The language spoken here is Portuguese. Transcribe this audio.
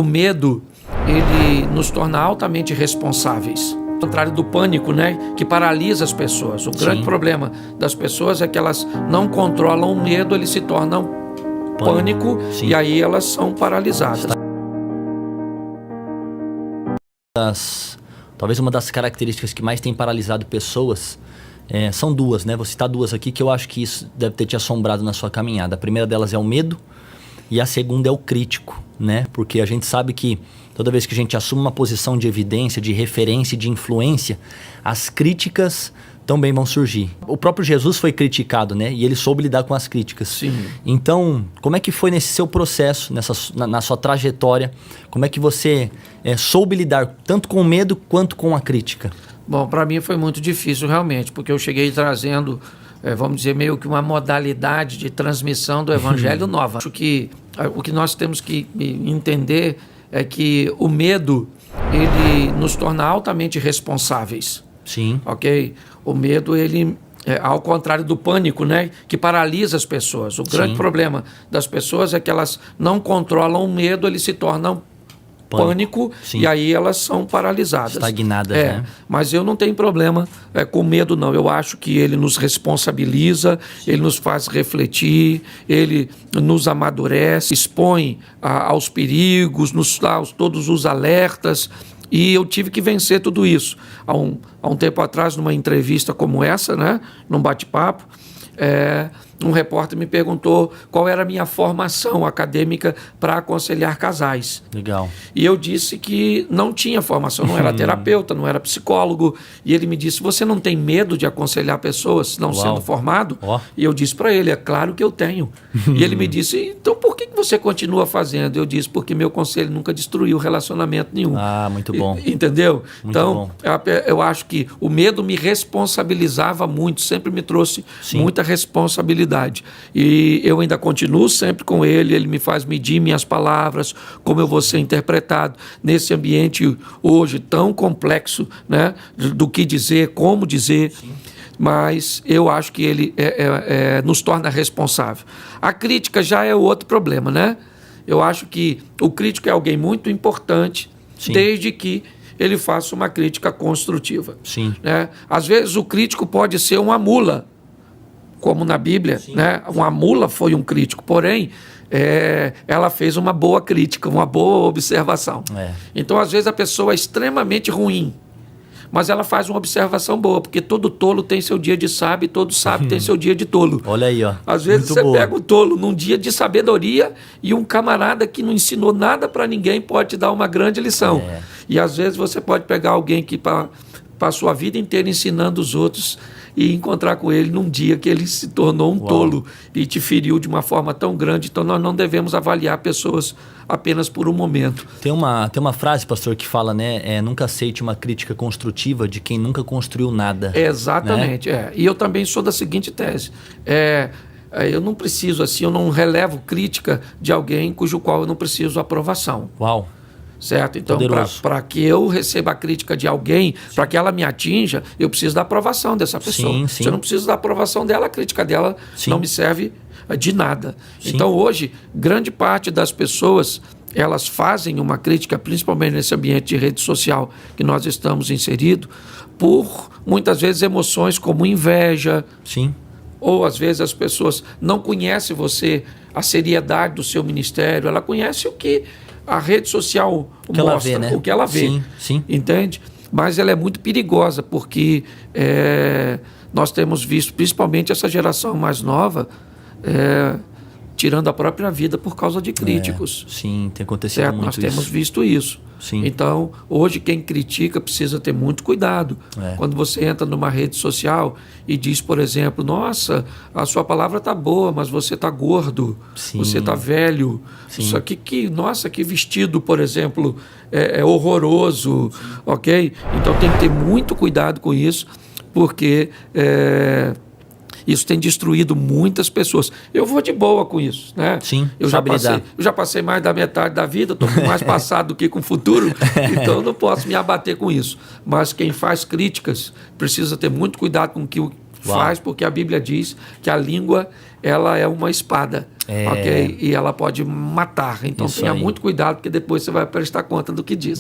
O medo, ele nos torna altamente responsáveis. Ao contrário do pânico, né, que paralisa as pessoas. O grande problema das pessoas é que elas não controlam o medo, eles se tornam pânico e aí elas são paralisadas. Talvez uma das características que mais tem paralisado pessoas são duas, né? Vou citar duas aqui que eu acho que isso deve ter te assombrado na sua caminhada. A primeira delas é o medo e a segunda é o crítico, né? Porque a gente sabe que toda vez que a gente assume uma posição de evidência, de referência e de influência, as críticas também vão surgir. O próprio Jesus foi criticado, né? E ele soube lidar com as críticas. Sim. Então, como é que foi nesse seu processo, na sua trajetória? Como é que você soube lidar tanto com o medo quanto com a crítica? Bom, para mim foi muito difícil realmente, porque eu cheguei trazendo, vamos dizer, meio que uma modalidade de transmissão do Evangelho nova. Acho que o que nós temos que entender é que o medo, ele nos torna altamente responsáveis. Sim. Ok? O medo, ele, ao contrário do pânico, né, que paralisa as pessoas. O grande problema das pessoas é que elas não controlam o medo, eles se tornam pânico e aí elas são paralisadas. Estagnadas, né? Mas eu não tenho problema com medo, não. Eu acho que ele nos responsabiliza, ele nos faz refletir, ele nos amadurece, expõe aos perigos, nos dá todos os alertas. E eu tive que vencer tudo isso. Há um tempo atrás, numa entrevista como essa, né, num bate-papo, um repórter me perguntou qual era a minha formação acadêmica para aconselhar casais. Legal. E eu disse que não tinha formação, não era terapeuta, não era psicólogo. E ele me disse, você não tem medo de aconselhar pessoas não sendo formado? E eu disse para ele, é claro que eu tenho. E ele me disse, então por que você continua fazendo? Eu disse, porque meu conselho nunca destruiu relacionamento nenhum. Ah, muito bom. Entendeu? Muito então, bom. Eu acho que o medo me responsabilizava muito, sempre me trouxe muita responsabilidade. E eu ainda continuo sempre com ele, ele me faz medir minhas palavras, como eu vou ser interpretado nesse ambiente hoje tão complexo, né, do que dizer, como dizer. Mas eu acho que ele nos torna responsável. A crítica já é outro problema, né? Eu acho que o crítico é alguém muito importante, desde que ele faça uma crítica construtiva. Sim. Né? Às vezes o crítico pode ser uma mula, como na Bíblia, né? Uma mula foi um crítico, porém, ela fez uma boa crítica, uma boa observação. Então, às vezes, a pessoa é extremamente ruim, mas ela faz uma observação boa, porque todo tolo tem seu dia de sábio e todo sábio tem seu dia de tolo. Olha aí, ó. Às vezes você pega o tolo num dia de sabedoria e um camarada que não ensinou nada para ninguém pode te dar uma grande lição. E às vezes você pode pegar alguém que passou a vida inteira ensinando os outros e encontrar com ele num dia que ele se tornou um tolo e te feriu de uma forma tão grande. Então nós não devemos avaliar pessoas apenas por um momento. Tem uma frase, pastor, que fala, né? Nunca aceite uma crítica construtiva de quem nunca construiu nada. Exatamente, né? E eu também sou da seguinte tese. Eu não preciso, assim, eu não relevo crítica de alguém cujo qual eu não preciso aprovação. Uau! Certo? Então, para que eu receba a crítica de alguém, para que ela me atinja, eu preciso da aprovação dessa pessoa. Se eu não preciso da aprovação dela, a crítica dela não me serve de nada. Então, hoje, grande parte das pessoas, elas fazem uma crítica, principalmente nesse ambiente de rede social que nós estamos inseridos, por, muitas vezes, emoções como inveja. Ou, às vezes, as pessoas não conhecem você, a seriedade do seu ministério, ela conhece o que a rede social mostra, o que ela vê, entende? Mas ela é muito perigosa, porque nós temos visto, principalmente essa geração mais nova, tirando a própria vida por causa de críticos. Tem acontecido muito isso. Nós temos visto isso. Então, hoje quem critica precisa ter muito cuidado. Quando você entra numa rede social e diz, por exemplo, nossa, a sua palavra está boa, mas você está gordo, você está velho, isso aqui, nossa, que vestido, por exemplo, é horroroso, ok? Então tem que ter muito cuidado com isso, porque isso tem destruído muitas pessoas. Eu vou de boa com isso, né? Eu já passei mais da metade da vida, estou com mais passado do que com futuro, então eu não posso me abater com isso. Mas quem faz críticas precisa ter muito cuidado com o que Faz, porque a Bíblia diz que a língua, ela é uma espada, ok? E ela pode matar. Então tenha muito cuidado, porque depois você vai prestar conta do que diz.